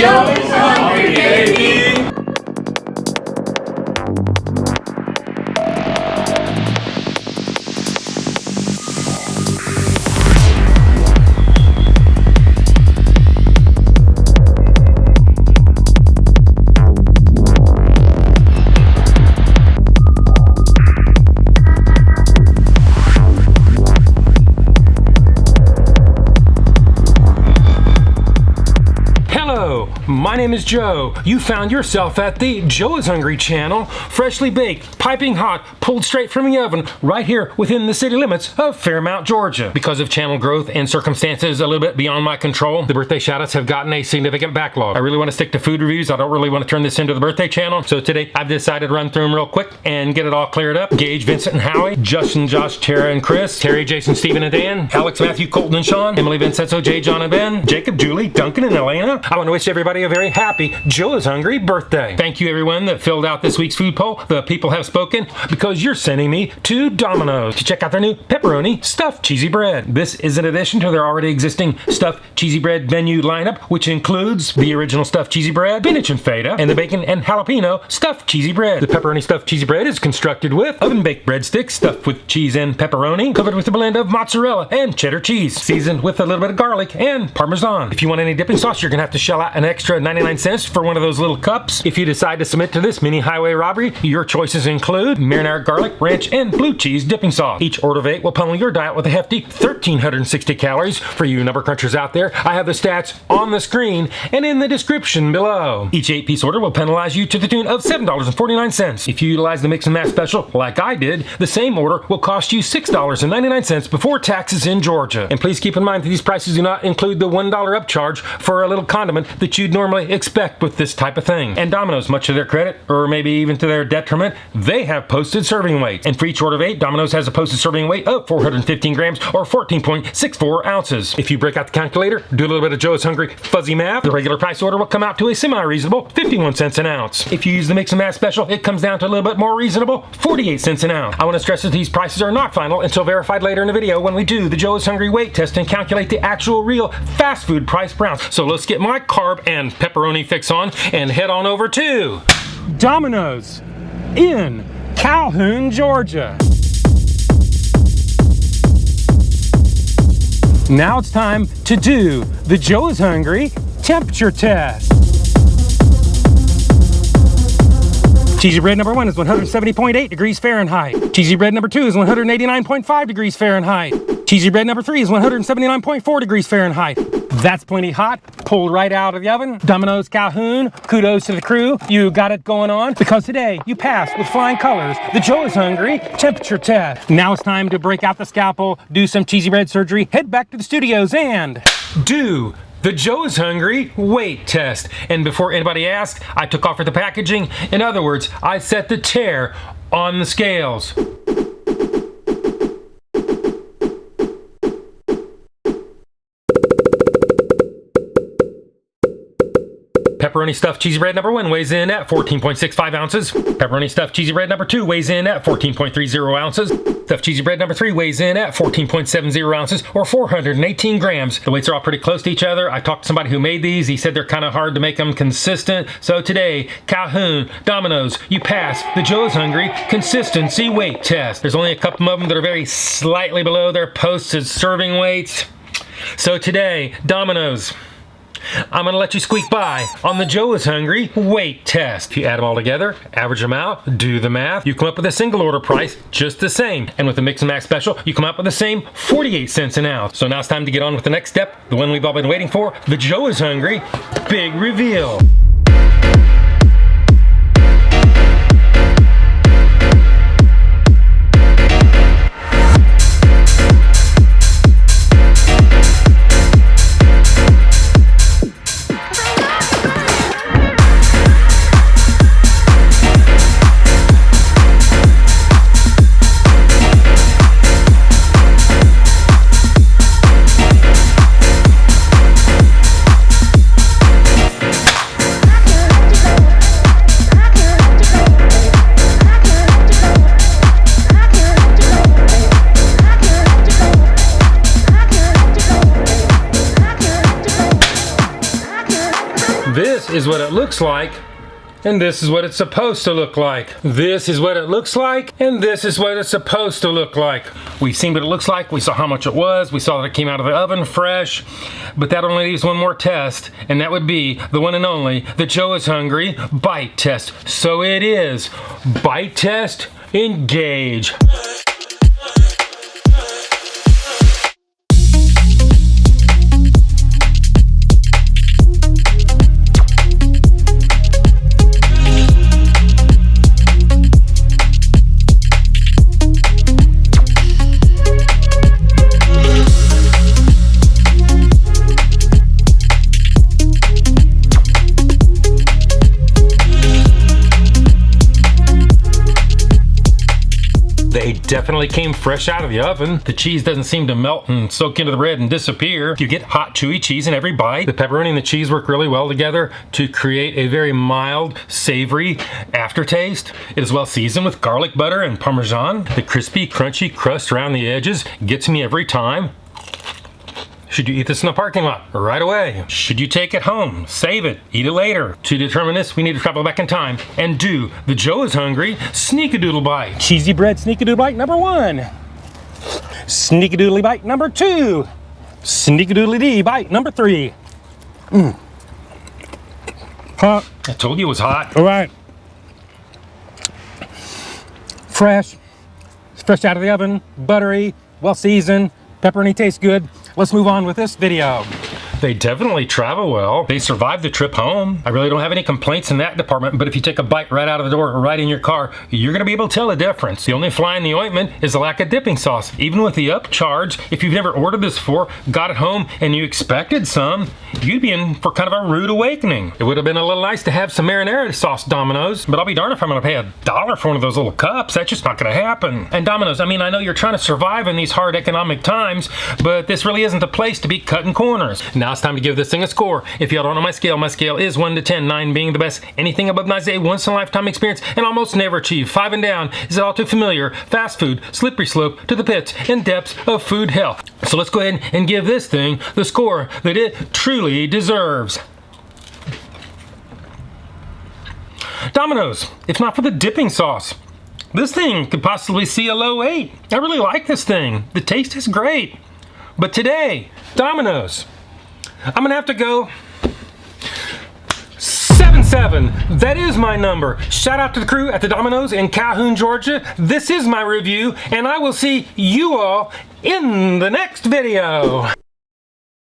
Joe's hungry, baby! My name is Joe. You found yourself at the Joe is Hungry channel, freshly baked, piping hot, pulled straight from the oven, right here within the city limits of Fairmount, Georgia. Because of channel growth and circumstances a little bit beyond my control, the birthday shoutouts have gotten a significant backlog. I really want to stick to food reviews. I don't really want to turn this into the birthday channel. So today I've decided to run through them real quick and get it all cleared up. Gage, Vincent, and Howie, Justin, Josh, Tara, and Chris, Terry, Jason, Stephen, and Dan, Alex, Matthew, Colton, and Sean, Emily, Vincenzo, Jay, John, and Ben, Jacob, Julie, Duncan, and Elena. I want to wish everybody a very happy Joe is Hungry birthday. Thank you everyone that filled out this week's food poll. The people have spoken because you're sending me to Domino's to check out their new pepperoni stuffed cheesy bread. This is in addition to their already existing stuffed cheesy bread menu lineup, which includes the original stuffed cheesy bread, spinach and feta, and the bacon and jalapeno stuffed cheesy bread. The pepperoni stuffed cheesy bread is constructed with oven-baked breadsticks stuffed with cheese and pepperoni, covered with a blend of mozzarella and cheddar cheese, seasoned with a little bit of garlic and Parmesan. If you want any dipping sauce, you're gonna have to shell out an extra 99 cents for one of those little cups. If you decide to submit to this mini highway robbery, your choices include Marinara garlic, ranch, and blue cheese dipping sauce. Each order of 8 will pummel your diet with a hefty 1,360 calories. For you number crunchers out there, I have the stats on the screen and in the description below. Each 8-piece order will penalize you to the tune of $7.49. If you utilize the mix and match special like I did, the same order will cost you $6.99 before taxes in Georgia. And please keep in mind that these prices do not include the $1 upcharge for a little condiment that you'd normally expect with this type of thing. And Domino's, much to their credit, or maybe even to their detriment, they have posted serving weight. And for each order of 8, Domino's has a posted serving weight of 415 grams or 14.64 ounces. If you break out the calculator, do a little bit of Joe is Hungry fuzzy math, the regular price order will come out to a semi-reasonable 51 cents an ounce. If you use the mix and match special, it comes down to a little bit more reasonable, 48 cents an ounce. I want to stress that these prices are not final until verified later in the video when we do the Joe is Hungry weight test and calculate the actual real fast food price per ounce. So let's get my carb and pepperoni fix on and head on over to Domino's in Calhoun, Georgia. Now it's time to do the Joe is Hungry temperature test. Cheesy bread number 1 is 170.8 degrees Fahrenheit. Cheesy bread number 2 is 189.5 degrees Fahrenheit. Cheesy bread number 3 is 179.4 degrees Fahrenheit. That's plenty hot, pulled right out of the oven. Domino's Calhoun, kudos to the crew. You got it going on because today you passed with flying colors the Joe is Hungry temperature test. Now it's time to break out the scalpel, do some cheesy bread surgery, head back to the studios and do the Joe is Hungry weight test. And before anybody asks, I took off with the packaging. In other words, I set the tear on the scales. Pepperoni stuffed cheesy bread number 1 weighs in at 14.65 ounces. Pepperoni stuffed cheesy bread number 2 weighs in at 14.30 ounces. Stuffed cheesy bread number 3 weighs in at 14.70 ounces or 418 grams. The weights are all pretty close to each other. I talked to somebody who made these. He said they're kind of hard to make them consistent. So today, Calhoun, Domino's, you pass the Joe is Hungry consistency weight test. There's only a couple of them that are very slightly below their posted serving weights. So today, Domino's, I'm gonna let you squeak by on the Joe is Hungry weight test. If you add them all together, average them out, do the math, you come up with a single order price just the same. And with the mix and match special, you come up with the same 48 cents an ounce. So now it's time to get on with the next step, the one we've all been waiting for, the Joe is Hungry big reveal. This is what it looks like. And this is what it's supposed to look like. This is what it looks like, and this is what it's supposed to look like. We've seen what it looks like. We saw how much it was. We saw that it came out of the oven fresh. But that only leaves one more test, and that would be the one and only, the Joe is Hungry bite test. So it is. Bite test, engage. They definitely came fresh out of the oven. The cheese doesn't seem to melt and soak into the bread and disappear. You get hot, chewy cheese in every bite. The pepperoni and the cheese work really well together to create a very mild, savory aftertaste. It is well seasoned with garlic butter and Parmesan. The crispy, crunchy crust around the edges gets me every time. Should you eat this in the parking lot? Right away. Should you take it home? Save it. Eat it later. To determine this, we need to travel back in time and do the Joe is Hungry Sneakadoodle Bite. Cheesy bread Sneakadoodle Bite number 1. Sneakadoodly Bite number 2. Sneakadoodly D Bite number 3. Hot. I told you it was hot. All right. Fresh. It's fresh out of the oven. Buttery. Well seasoned. Pepperoni tastes good. Let's move on with this video. They definitely travel well. They survived the trip home. I really don't have any complaints in that department, but if you take a bite right out of the door or right in your car, you're gonna be able to tell the difference. The only fly in the ointment is the lack of dipping sauce. Even with the upcharge, if you've never ordered this before, got it home, and you expected some, you'd be in for kind of a rude awakening. It would have been a little nice to have some marinara sauce, Domino's, but I'll be darned if I'm gonna pay $1 for one of those little cups. That's just not gonna happen. And Domino's, I mean, I know you're trying to survive in these hard economic times, but this really isn't the place to be cutting corners. Now it's time to give this thing a score. If y'all don't know my scale is 1 to 10, 9 being the best. Anything above 9 is a once-in-a-lifetime experience and almost never achieved. 5 and down is all too familiar. Fast food, slippery slope to the pits and depths of food health. So let's go ahead and give this thing the score that it truly deserves. Domino's, if not for the dipping sauce, this thing could possibly see a low 8. I really like this thing. The taste is great. But today, Domino's, I'm gonna have to go 7-7. That is my number. Shout out to the crew at the Domino's in Calhoun, Georgia. This is my review, and I will see you all in the next video.